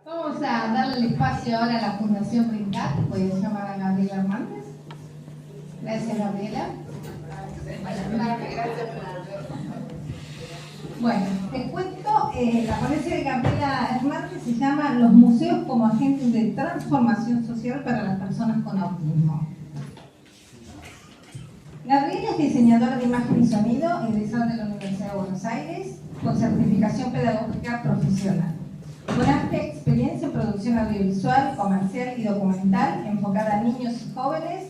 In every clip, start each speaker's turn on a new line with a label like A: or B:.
A: Vamos a darle el espacio ahora a la Fundación Brincar. Voy a llamar a Gabriela Hernández. Gracias, Gabriela. Bueno, te cuento, la ponencia de Gabriela Hernández se llama Los museos como agentes de transformación social para las personas con autismo. Gabriela es diseñadora de imagen y sonido, egresada de la Universidad de Buenos Aires, con certificación pedagógica profesional. Con amplia experiencia en producción audiovisual, comercial y documental, enfocada a niños y jóvenes,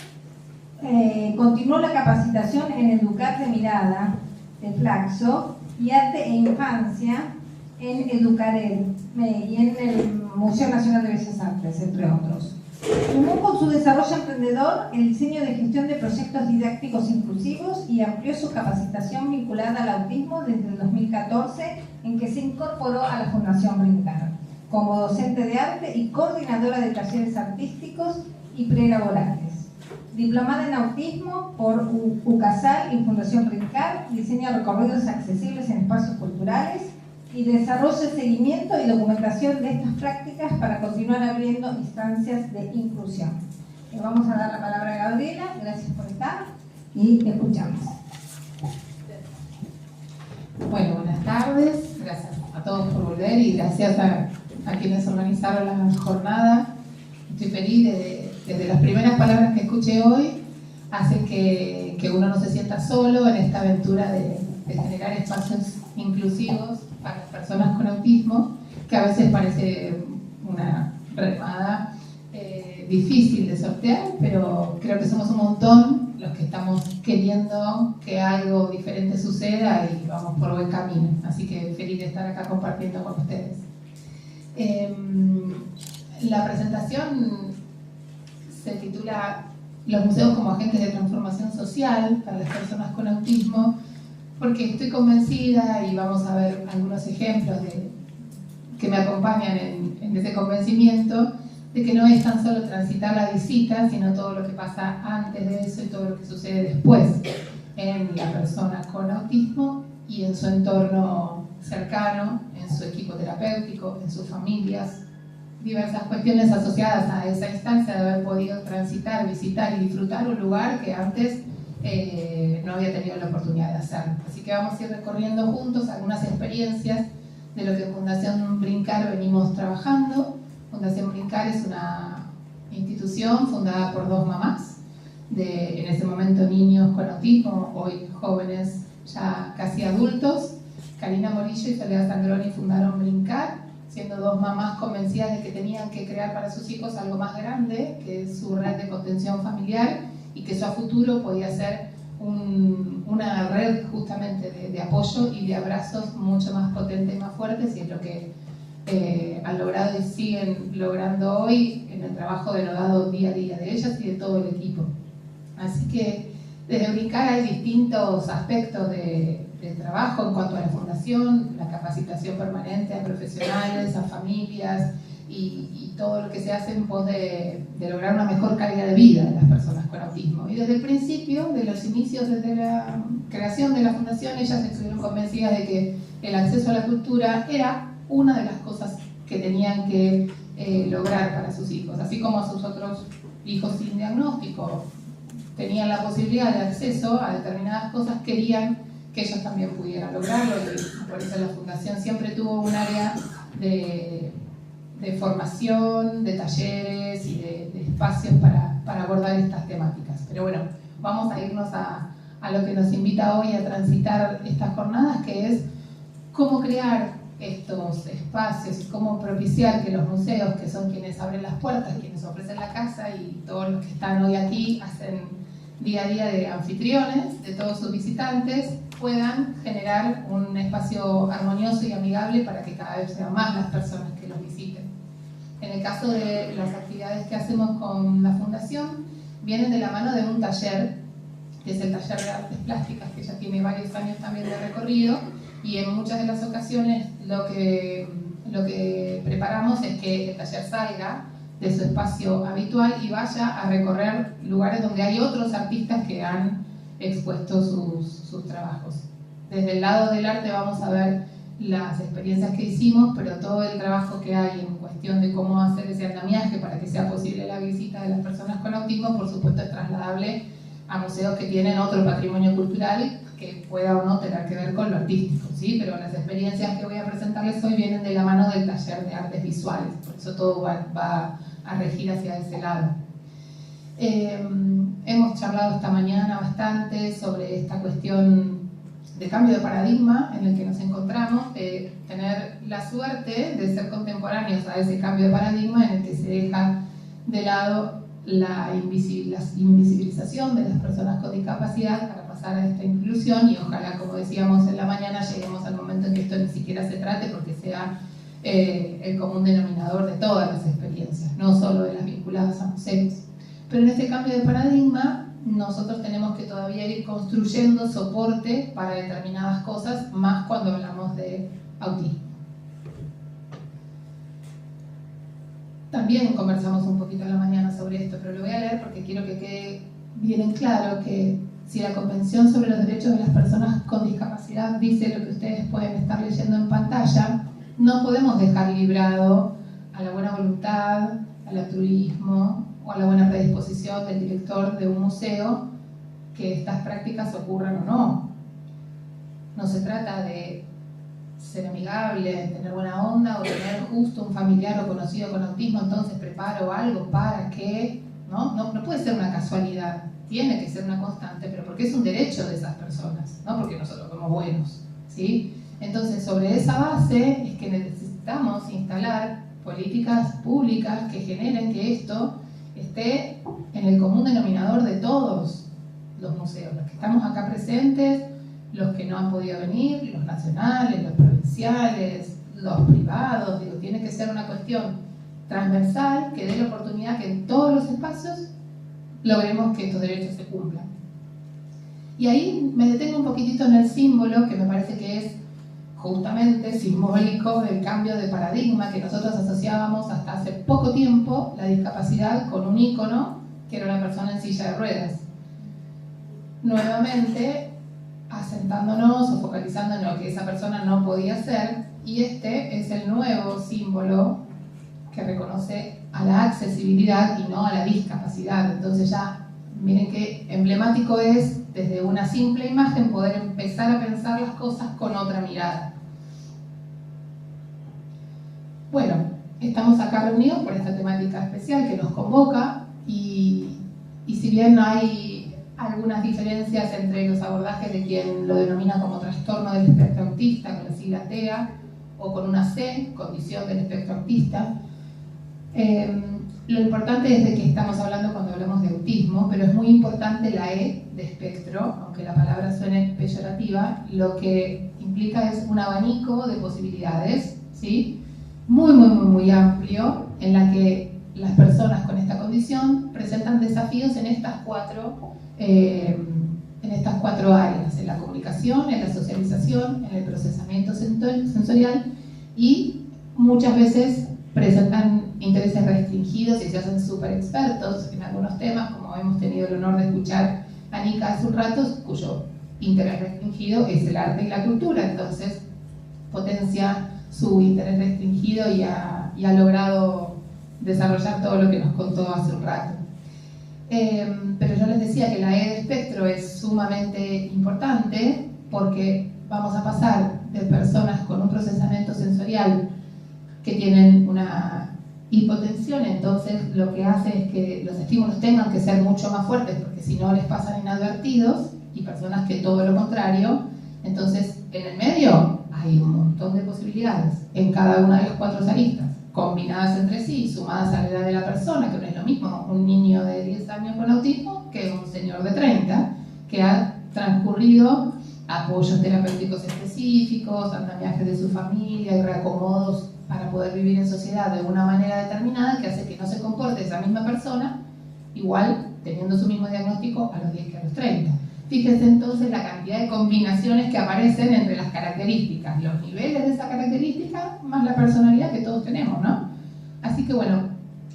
A: continuó la capacitación en Educar de Mirada, de Flaxo, y Arte e Infancia en Educared y en el Museo Nacional de Bellas Artes, entre otros. Sumó con su desarrollo emprendedor el diseño de gestión de proyectos didácticos inclusivos y amplió su capacitación vinculada al autismo desde el 2014, en que se incorporó a la Fundación Brincar, como docente de arte y coordinadora de talleres artísticos y prelaborales. Diplomada en autismo por UCASAL y Fundación Brincar, diseña recorridos accesibles en espacios culturales y desarrolla seguimiento y documentación de estas prácticas para continuar abriendo instancias de inclusión. Le vamos a dar la palabra a Gabriela, gracias por estar y te escuchamos.
B: Bueno, buenas tardes, gracias a todos por volver y gracias a quienes organizaron la jornada. Estoy feliz desde las primeras palabras que escuché hoy, hacen que uno no se sienta solo en esta aventura de generar espacios inclusivos para las personas con autismo, que a veces parece una remada difícil de sortear, pero creo que somos un montón los que estamos queriendo que algo diferente suceda y vamos por buen camino. Así que feliz de estar acá compartiendo con ustedes. La presentación se titula Los museos como agentes de transformación social para las personas con autismo, porque estoy convencida, y vamos a ver algunos ejemplos que me acompañan en ese convencimiento, de que no es tan solo transitar la visita, sino todo lo que pasa antes de eso y todo lo que sucede después en la persona con autismo y en su entorno cercano, en su equipo terapéutico, en sus familias. Diversas cuestiones asociadas a esa instancia de haber podido transitar, visitar y disfrutar un lugar que antes no había tenido la oportunidad de hacerlo. Así que vamos a ir recorriendo juntos algunas experiencias de lo que en Fundación Brincar venimos trabajando. Fundación Brincar es una institución fundada por dos mamás, en ese momento niños con autismo, hoy jóvenes ya casi adultos. Karina Morillo y Soledad Sangroni fundaron Brincar, siendo dos mamás convencidas de que tenían que crear para sus hijos algo más grande, que es su red de contención familiar, y que eso a futuro podía ser una red justamente de apoyo y de abrazos mucho más potentes y más fuertes, y es lo que han logrado y siguen logrando hoy en el trabajo denodado día a día de ellas y de todo el equipo. Así que desde Brincar hay distintos aspectos de trabajo en cuanto a la fundación, la capacitación permanente a profesionales, a familias y todo lo que se hace en pos de lograr una mejor calidad de vida de las personas con autismo. Y desde el principio, de los inicios, desde la creación de la fundación, ellas estuvieron convencidas de que el acceso a la cultura era una de las cosas que tenían que lograr para sus hijos, así como sus otros hijos sin diagnóstico tenían la posibilidad de acceso a determinadas cosas, querían que ellos también pudieran lograrlo, y por eso la fundación siempre tuvo un área de formación, de talleres y de espacios para abordar estas temáticas. Pero bueno, vamos a irnos a lo que nos invita hoy a transitar estas jornadas, que es cómo crear estos espacios y cómo propiciar que los museos, que son quienes abren las puertas, quienes ofrecen la casa, y todos los que están hoy aquí hacen día a día de anfitriones de todos sus visitantes, puedan generar un espacio armonioso y amigable para que cada vez sean más las personas que los visiten. En el caso de las actividades que hacemos con la Fundación, vienen de la mano de un taller, que es el taller de artes plásticas, que ya tiene varios años también de recorrido, y en muchas de las ocasiones lo que preparamos es que el taller salga de su espacio habitual y vaya a recorrer lugares donde hay otros artistas que han expuesto sus trabajos. Desde el lado del arte vamos a ver las experiencias que hicimos, pero todo el trabajo que hay en cuestión de cómo hacer ese andamiaje para que sea posible la visita de las personas con autismo, por supuesto es trasladable a museos que tienen otro patrimonio cultural que pueda o no tener que ver con lo artístico, ¿sí? Pero las experiencias que voy a presentarles hoy vienen de la mano del taller de artes visuales, por eso todo va a regir hacia ese lado. Hemos charlado esta mañana bastante sobre esta cuestión de cambio de paradigma en el que nos encontramos, de tener la suerte de ser contemporáneos a ese cambio de paradigma en el que se deja de lado la invisibilización de las personas con discapacidad para pasar a esta inclusión, y ojalá, como decíamos en la mañana, lleguemos al momento en que esto ni siquiera se trate, porque sea el común denominador de todas las experiencias, no solo de las vinculadas a museos. Pero en este cambio de paradigma nosotros tenemos que todavía ir construyendo soporte para determinadas cosas, más cuando hablamos de autismo. También conversamos un poquito en la mañana sobre esto, pero lo voy a leer porque quiero que quede bien en claro que si la Convención sobre los Derechos de las Personas con Discapacidad dice lo que ustedes pueden estar leyendo en pantalla, no podemos dejar librado a la buena voluntad, al altruismo o a la buena predisposición del director de un museo que estas prácticas ocurran o no. No se trata de ser amigable, tener buena onda o tener justo un familiar o conocido con autismo, entonces preparo algo para que... No puede ser una casualidad, tiene que ser una constante, pero porque es un derecho de esas personas, no porque nosotros somos buenos, ¿sí? Entonces, sobre esa base es que necesitamos instalar políticas públicas que generen que esto esté en el común denominador de todos los museos, los que estamos acá presentes, los que no han podido venir, los nacionales, los provinciales, los privados. Digo, tiene que ser una cuestión transversal que dé la oportunidad que en todos los espacios logremos que estos derechos se cumplan. Y ahí me detengo un poquitito en el símbolo, que me parece que es justamente simbólico del cambio de paradigma, que nosotros asociábamos hasta hace poco tiempo la discapacidad con un ícono que era una persona en silla de ruedas. Nuevamente asentándonos o focalizando en lo que esa persona no podía hacer, y este es el nuevo símbolo que reconoce a la accesibilidad y no a la discapacidad. Entonces ya miren qué emblemático es desde una simple imagen poder empezar a pensar las cosas con otra mirada. Bueno, estamos acá reunidos por esta temática especial que nos convoca, y si bien hay algunas diferencias entre los abordajes de quien lo denomina como trastorno del espectro autista, con la sigla TEA, o con una C, condición del espectro autista, lo importante es de que estamos hablando cuando hablamos de autismo, pero es muy importante la E de espectro, aunque la palabra suene peyorativa, lo que implica es un abanico de posibilidades, ¿sí? Muy amplio, en la que las personas con esta condición presentan desafíos en estas cuatro áreas: en la comunicación, en la socialización, en el procesamiento sensorial, y muchas veces presentan intereses restringidos y se hacen súper expertos en algunos temas, como hemos tenido el honor de escuchar a Nika hace un rato, cuyo interés restringido es el arte y la cultura. Entonces potencia su interés restringido y ha logrado desarrollar todo lo que nos contó hace un rato. Pero yo les decía que la E de espectro es sumamente importante, porque vamos a pasar de personas con un procesamiento sensorial que tienen una hipotensión, entonces lo que hace es que los estímulos tengan que ser mucho más fuertes, porque si no les pasan inadvertidos, y personas que todo lo contrario. Entonces, en el medio hay un montón de posibilidades en cada una de las cuatro aristas, combinadas entre sí, sumadas a la edad de la persona, que no es lo mismo un niño de 10 años con autismo que un señor de 30, que ha transcurrido apoyos terapéuticos específicos, andamiajes de su familia y reacomodos para poder vivir en sociedad de una manera determinada, que hace que no se comporte esa misma persona igual teniendo su mismo diagnóstico a los 10 que a los 30. Fíjense entonces la cantidad de combinaciones que aparecen entre las características, los niveles de esa característica, más la personalidad que todos tenemos, ¿no? Así que bueno,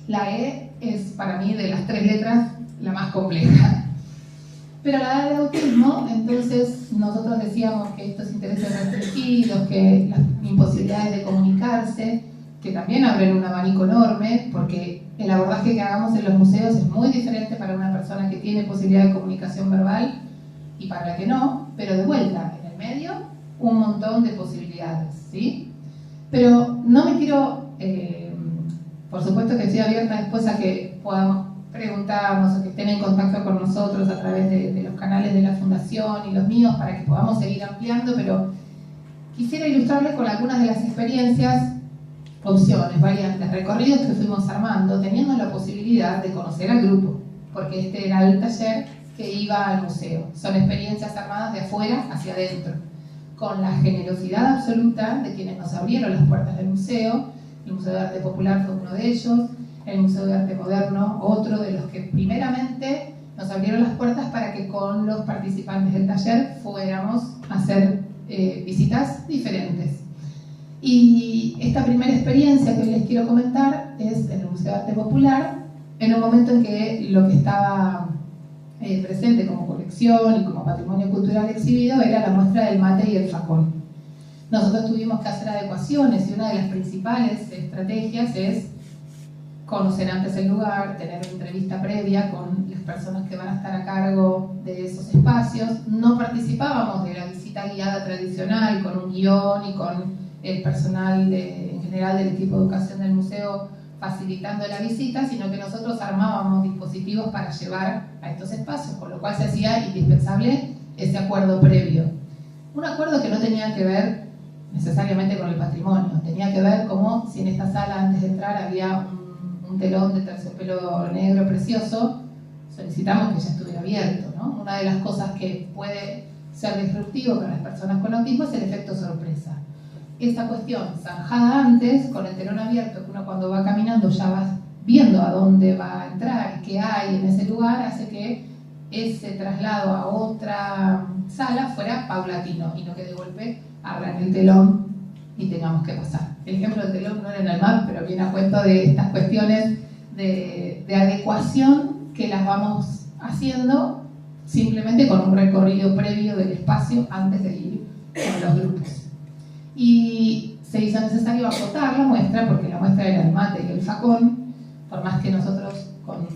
B: la E es para mí de las tres letras la más compleja. Pero la edad de autismo, entonces nosotros decíamos que estos intereses restringidos, que las imposibilidades de comunicarse, que también abren un abanico enorme, porque el abordaje que hagamos en los museos es muy diferente para una persona que tiene posibilidad de comunicación verbal y para la que no, pero de vuelta, en el medio, un montón de posibilidades, ¿sí? Pero no me quiero, por supuesto que estoy abierta después a que podamos preguntarnos o que estén en contacto con nosotros a través de los canales de la Fundación y los míos para que podamos seguir ampliando, pero quisiera ilustrarles con algunas de las experiencias, opciones, variantes, recorridos que fuimos armando, teniendo la posibilidad de conocer al grupo, porque este era el taller que iba al museo. Son experiencias armadas de afuera hacia adentro, con la generosidad absoluta de quienes nos abrieron las puertas del museo. El Museo de Arte Popular fue uno de ellos, el Museo de Arte Moderno, otro de los que primeramente nos abrieron las puertas para que con los participantes del taller fuéramos a hacer visitas diferentes. Y esta primera experiencia que hoy les quiero comentar es en el Museo de Arte Popular, en un momento en que lo que estaba presente como colección y como patrimonio cultural exhibido era la muestra del mate y el facón. Nosotros tuvimos que hacer adecuaciones y una de las principales estrategias es conocer antes el lugar, tener una entrevista previa con las personas que van a estar a cargo de esos espacios. No participábamos de la visita guiada tradicional con un guión y con el personal en general del equipo de educación del museo facilitando la visita, sino que nosotros armábamos dispositivos para llevar a estos espacios, con lo cual se hacía indispensable ese acuerdo previo. Un acuerdo que no tenía que ver necesariamente con el patrimonio, tenía que ver como si en esta sala antes de entrar había un telón de terciopelo negro precioso, solicitamos que ya estuviera abierto, ¿no? Una de las cosas que puede ser disruptivo para las personas con autismo es el efecto sorpresa. Esa cuestión zanjada antes, con el telón abierto, que uno cuando va caminando ya va viendo a dónde va a entrar y qué hay en ese lugar, hace que ese traslado a otra sala fuera paulatino y no que de golpe abran el telón y tengamos que pasar. El ejemplo del telón no era en el mar, pero viene a cuento de estas cuestiones de adecuación que las vamos haciendo simplemente con un recorrido previo del espacio antes de ir con los grupos. Y se hizo necesario acotar la muestra, porque la muestra era el mate y el facón, por más que nosotros con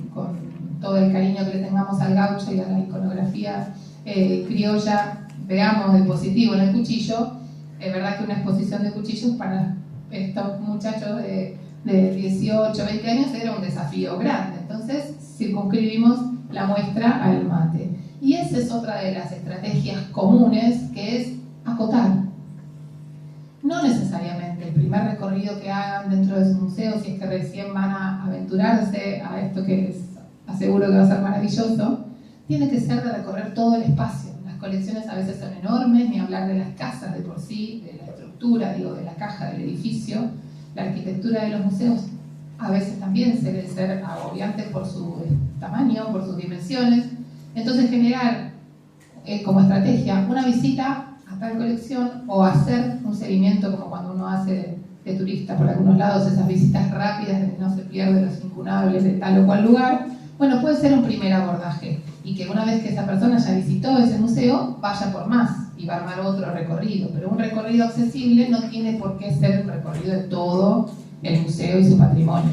B: todo el cariño que le tengamos al gaucho y a la iconografía criolla veamos el positivo en el cuchillo. Es verdad que una exposición de cuchillos para estos muchachos de 18, 20 años era un desafío grande, entonces circunscribimos la muestra al mate. Y esa es otra de las estrategias comunes, que es acotar. No necesariamente el primer recorrido que hagan dentro de su museo, si es que recién van a aventurarse a esto que les aseguro que va a ser maravilloso, tiene que ser de recorrer todo el espacio. Las colecciones a veces son enormes, ni hablar de las casas de por sí, de la estructura, digo, de la caja del edificio. La arquitectura de los museos a veces también suele ser agobiante por su tamaño, por sus dimensiones. Entonces generar como estrategia una visita a tal colección o hacer un seguimiento como cuando uno hace de turista por algunos lados, esas visitas rápidas de que no se pierde los incunables de tal o cual lugar. Bueno, puede ser un primer abordaje y que una vez que esa persona ya visitó ese museo, vaya por más y va a armar otro recorrido. Pero un recorrido accesible no tiene por qué ser un recorrido de todo el museo y su patrimonio.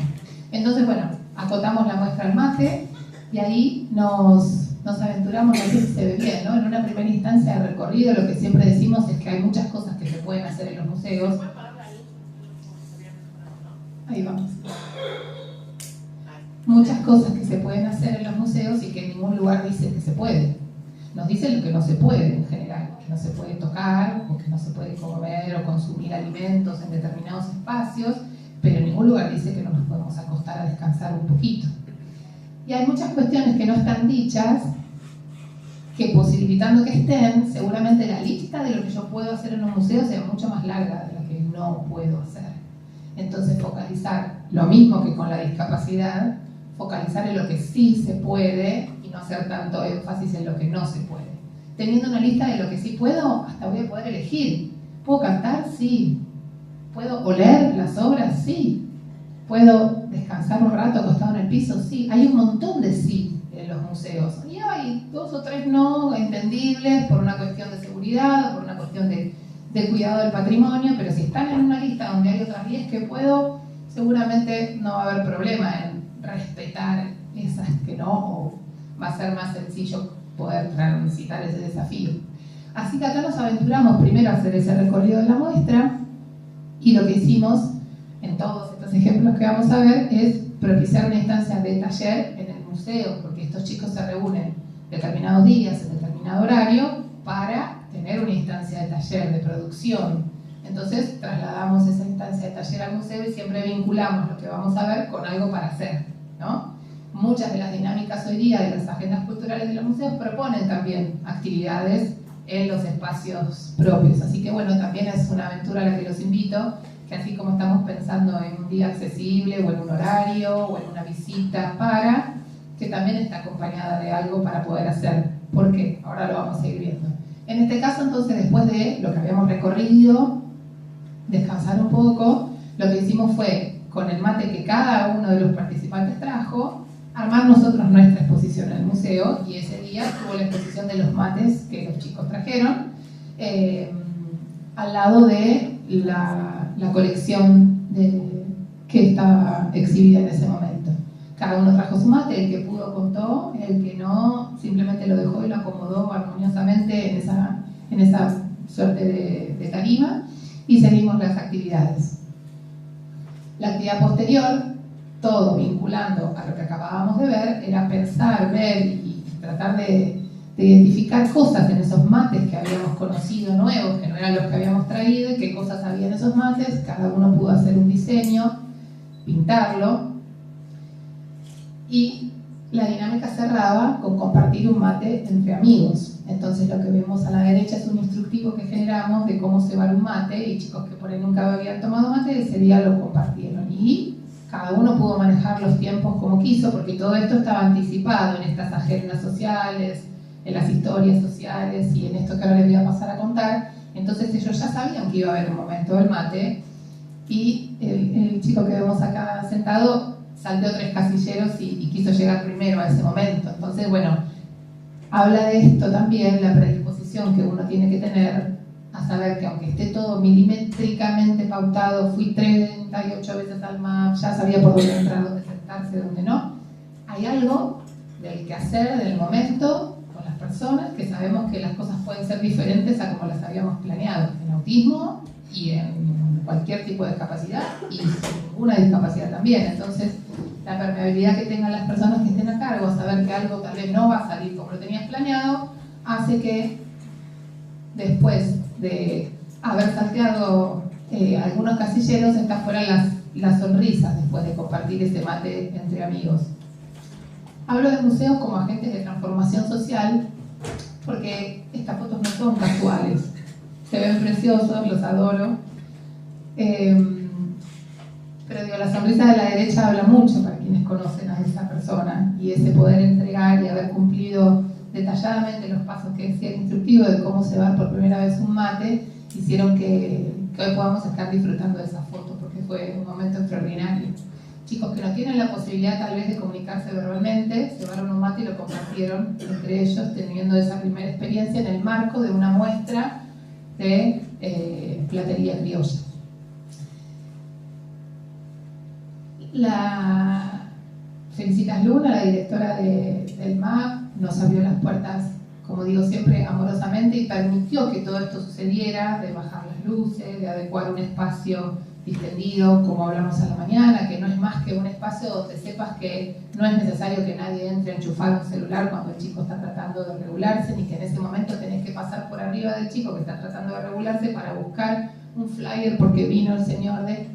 B: Entonces, bueno, acotamos la muestra al mate y ahí nos aventuramos, no sé si se ve bien, ¿no? En una primera instancia de recorrido lo que siempre decimos es que hay muchas cosas que se pueden hacer en los museos. Ahí vamos. Muchas cosas que se pueden hacer en los museos y que en ningún lugar dice que se puede. Nos dicen lo que no se puede en general, que no se puede tocar, o que no se puede comer o consumir alimentos en determinados espacios, pero en ningún lugar dice que no nos podemos acostar a descansar un poquito. Y hay muchas cuestiones que no están dichas, que posibilitando que estén, seguramente la lista de lo que yo puedo hacer en un museo sea mucho más larga de lo que no puedo hacer. Entonces focalizar, lo mismo que con la discapacidad, focalizar en lo que sí se puede y no hacer tanto énfasis en lo que no se puede. Teniendo una lista de lo que sí puedo, hasta voy a poder elegir. ¿Puedo cantar? Sí. ¿Puedo oler las obras? Sí. ¿Puedo descansar un rato acostado en el piso? Sí. Hay un montón de sí en los museos. Y hay 2 o 3 no entendibles por una cuestión de seguridad, por una cuestión de cuidado del patrimonio, pero si están en una lista donde hay otras 10 que puedo, seguramente no va a haber problema en respetar esas que no, o va a ser más sencillo poder transitar ese desafío. Así que acá nos aventuramos primero a hacer ese recorrido de la muestra, y lo que hicimos en todos estos ejemplos que vamos a ver es propiciar una instancia de taller en el museo, porque estos chicos se reúnen determinados días, en determinado horario, para tener una instancia de taller, de producción. Entonces trasladamos esa instancia de taller al museo y siempre vinculamos lo que vamos a ver con algo para hacer, ¿no? Muchas de las dinámicas hoy día de las agendas culturales de los museos proponen también actividades en los espacios propios. Así que bueno, también es una aventura a la que los invito, que así como estamos pensando en un día accesible o en un horario o en una visita que también está acompañada de algo para poder hacer. ¿Por qué? Ahora lo vamos a ir viendo. En este caso, entonces, después de lo que habíamos recorrido, descansar un poco, lo que hicimos fue, con el mate que cada uno de los participantes trajo, armar nosotros nuestra exposición en el museo, y ese día tuvo la exposición de los mates que los chicos trajeron, al lado de la colección que estaba exhibida en ese momento. Cada uno trajo su mate, el que pudo contó, el que no simplemente lo dejó y lo acomodó armoniosamente en esa suerte de tarima, y seguimos las actividades. La actividad posterior, todo vinculando a lo que acabábamos de ver, era pensar, ver y tratar de identificar cosas en esos mates que habíamos conocido nuevos, que no eran los que habíamos traído, y qué cosas había en esos mates. Cada uno pudo hacer un diseño, pintarlo, y la dinámica cerraba con compartir un mate entre amigos. Entonces lo que vemos a la derecha es un instructivo que generamos de cómo cebar un mate, y chicos que por ahí nunca habían tomado mate, ese día lo compartieron, y cada uno pudo manejar los tiempos como quiso, porque todo esto estaba anticipado en estas agendas sociales, en las historias sociales y en esto que ahora les voy a pasar a contar. Entonces ellos ya sabían que iba a haber un momento del mate, y el chico que vemos acá sentado salteó 3 casilleros y quiso llegar primero a ese momento. Entonces, bueno, habla de esto también, la predisposición que uno tiene que tener a saber que aunque esté todo milimétricamente pautado, fui 38 veces al MAP, ya sabía por dónde entrar, dónde sentarse, dónde no, hay algo del quehacer, del momento, con las personas, que sabemos que las cosas pueden ser diferentes a como las habíamos planeado, en autismo y en cualquier tipo de discapacidad, y sin ninguna discapacidad también. Entonces, la permeabilidad que tengan las personas que estén a cargo, saber que algo tal vez no va a salir como lo tenías planeado, hace que después de haber salteado algunos casilleros, estas fueran las sonrisas después de compartir ese mate entre amigos. Hablo de museos como agentes de transformación social porque estas fotos no son casuales, se ven preciosos, los adoro, pero digo, la sonrisa de la derecha habla mucho para quienes conocen a esa persona, y ese poder entregar y haber cumplido detalladamente los pasos que decía el instructivo de cómo cebar por primera vez un mate, hicieron que hoy podamos estar disfrutando de esa foto, porque fue un momento extraordinario. Chicos que no tienen la posibilidad tal vez de comunicarse verbalmente, cebaron un mate y lo compartieron entre ellos, teniendo esa primera experiencia en el marco de una muestra de platería criolla. La Felicitas Luna, la directora del MAP, nos abrió las puertas, como digo siempre, amorosamente, y permitió que todo esto sucediera, de bajar las luces, de adecuar un espacio distendido, como hablamos a la mañana, que no es más que un espacio donde sepas que no es necesario que nadie entre a enchufar un celular cuando el chico está tratando de regularse, ni que en ese momento tenés que pasar por arriba del chico que está tratando de regularse para buscar un flyer porque vino el señor de...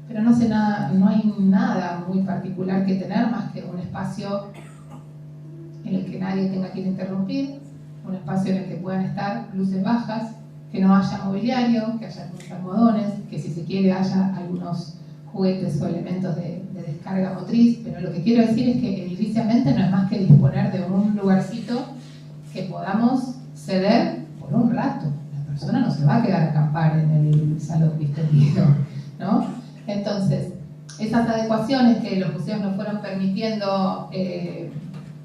B: Pero no sé nada, no hay nada muy particular que tener más que un espacio en el que nadie tenga que interrumpir, un espacio en el que puedan estar luces bajas, que no haya mobiliario, que haya algunos almohadones, que si se quiere haya algunos juguetes o elementos de descarga motriz, pero lo que quiero decir es que ediliciamente no es más que disponer de un lugarcito que podamos ceder por un rato. La persona no se va a quedar a acampar en el salón distendido, ¿no? Entonces, esas adecuaciones que los museos nos fueron permitiendo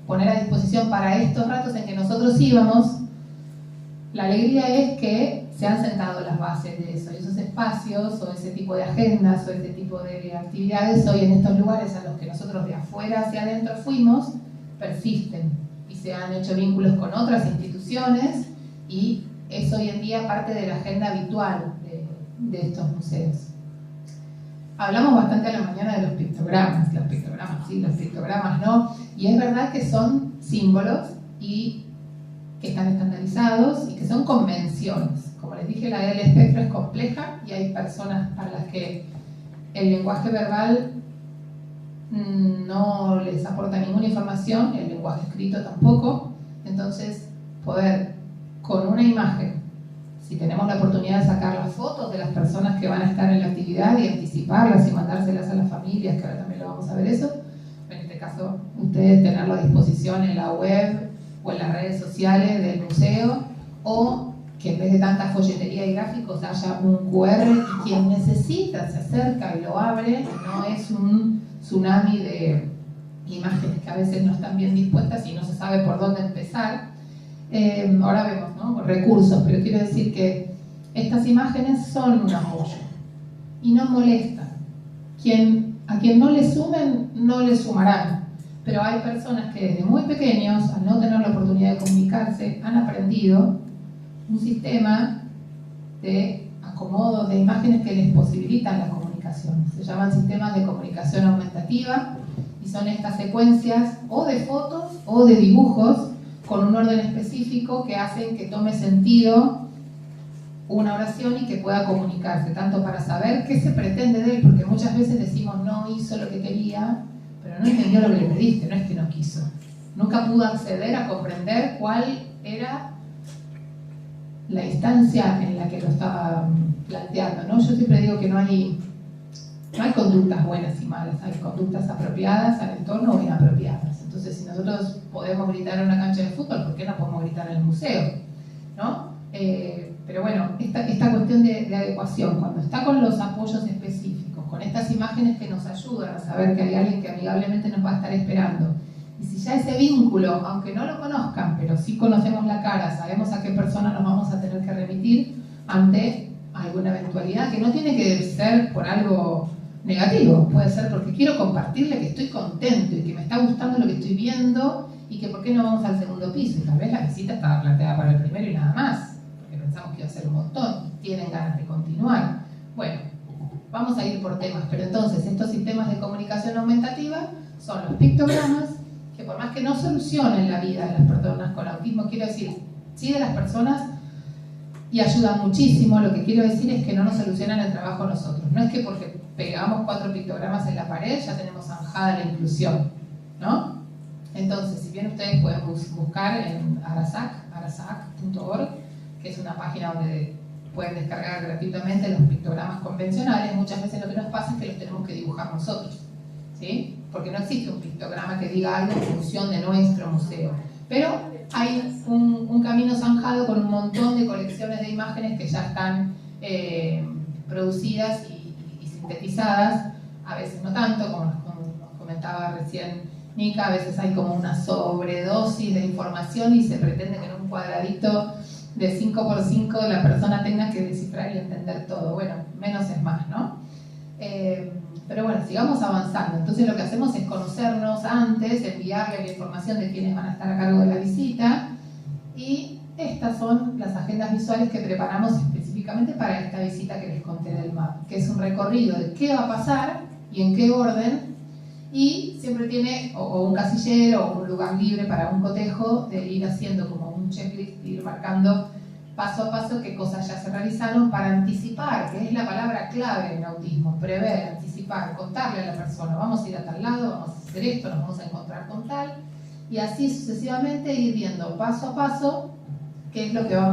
B: poner a disposición para estos ratos en que nosotros íbamos, la alegría es que se han sentado las bases de eso, y esos espacios o ese tipo de agendas o ese tipo de actividades hoy en estos lugares a los que nosotros de afuera hacia adentro fuimos, persisten y se han hecho vínculos con otras instituciones y es hoy en día parte de la agenda habitual de estos museos. Hablamos bastante a la mañana de los pictogramas sí, los pictogramas no, y es verdad que son símbolos y que están estandarizados y que son convenciones. Como les dije, la del espectro es compleja y hay personas para las que el lenguaje verbal no les aporta ninguna información, el lenguaje escrito tampoco, entonces poder con una imagen, si tenemos la oportunidad de sacar las fotos de las personas que van a estar en la actividad y anticiparlas y mandárselas a las familias, que ahora también lo vamos a ver eso, en este caso ustedes tenerlo a disposición en la web o en las redes sociales del museo, o que en vez de tanta folletería y gráficos haya un QR y quien necesita se acerca y lo abre, no es un tsunami de imágenes que a veces no están bien dispuestas y no se sabe por dónde empezar. Ahora vemos, ¿no?, recursos, pero quiero decir que estas imágenes son un apoyo y no molestan. A quien no le sumen, no le sumarán. Pero hay personas que desde muy pequeños, al no tener la oportunidad de comunicarse, han aprendido un sistema de acomodo de imágenes que les posibilitan la comunicación. Se llaman sistemas de comunicación aumentativa y son estas secuencias o de fotos o de dibujos con un orden específico que hacen que tome sentido una oración y que pueda comunicarse, tanto para saber qué se pretende de él, porque muchas veces decimos no hizo lo que quería, pero no entendió lo que le pediste, no es que no quiso. Nunca pudo acceder a comprender cuál era la instancia en la que lo estaba planteando, ¿no? Yo siempre digo que no hay conductas buenas y malas, hay conductas apropiadas al entorno o inapropiadas. Entonces, si nosotros podemos gritar en una cancha de fútbol, ¿por qué no podemos gritar en el museo? ¿No? Pero bueno, esta cuestión de adecuación, cuando está con los apoyos específicos, con estas imágenes que nos ayudan a saber que hay alguien que amigablemente nos va a estar esperando, y si ya ese vínculo, aunque no lo conozcan, pero sí conocemos la cara, sabemos a qué persona nos vamos a tener que remitir ante alguna eventualidad, que no tiene que ser por algo negativo, puede ser porque quiero compartirle que estoy contento y que me está gustando lo que estoy viendo y que por qué no vamos al segundo piso, y tal vez la visita estaba planteada para el primero y nada más, porque pensamos que iba a ser un montón, tienen ganas de continuar. Bueno, vamos a ir por temas, pero entonces estos sistemas de comunicación aumentativa son los pictogramas, que por más que no solucionen la vida de las personas con autismo, quiero decir, sí de las personas, y ayudan muchísimo, lo que quiero decir es que no nos solucionan el trabajo nosotros. No es que porque pegamos 4 pictogramas en la pared ya tenemos zanjada la inclusión, ¿no? Entonces, si bien ustedes pueden buscar en arasac.org, que es una página donde pueden descargar gratuitamente los pictogramas convencionales, muchas veces lo que nos pasa es que los tenemos que dibujar nosotros, ¿sí? Porque no existe un pictograma que diga algo en función de nuestro museo. Pero hay un camino zanjado con un montón de colecciones de imágenes que ya están producidas y sintetizadas, a veces no tanto, como nos comentaba recién Nica, a veces hay como una sobredosis de información y se pretende que en un cuadradito de 5x5 la persona tenga que descifrar y entender todo. Bueno, menos es más, ¿no? Pero bueno, sigamos avanzando. Entonces lo que hacemos es conocernos antes, enviarle la información de quiénes van a estar a cargo de la visita, y estas son las agendas visuales que preparamos específicamente para esta visita que les conté del MAP, que es un recorrido de qué va a pasar y en qué orden, y siempre tiene o un casillero o un lugar libre para un cotejo de ir haciendo como un checklist, de ir marcando paso a paso qué cosas ya se realizaron para anticipar, que es la palabra clave en autismo, prever, anticipar, contarle a la persona, vamos a ir a tal lado, vamos a hacer esto, nos vamos a encontrar con tal, y así sucesivamente ir viendo paso a paso qué es lo que vamos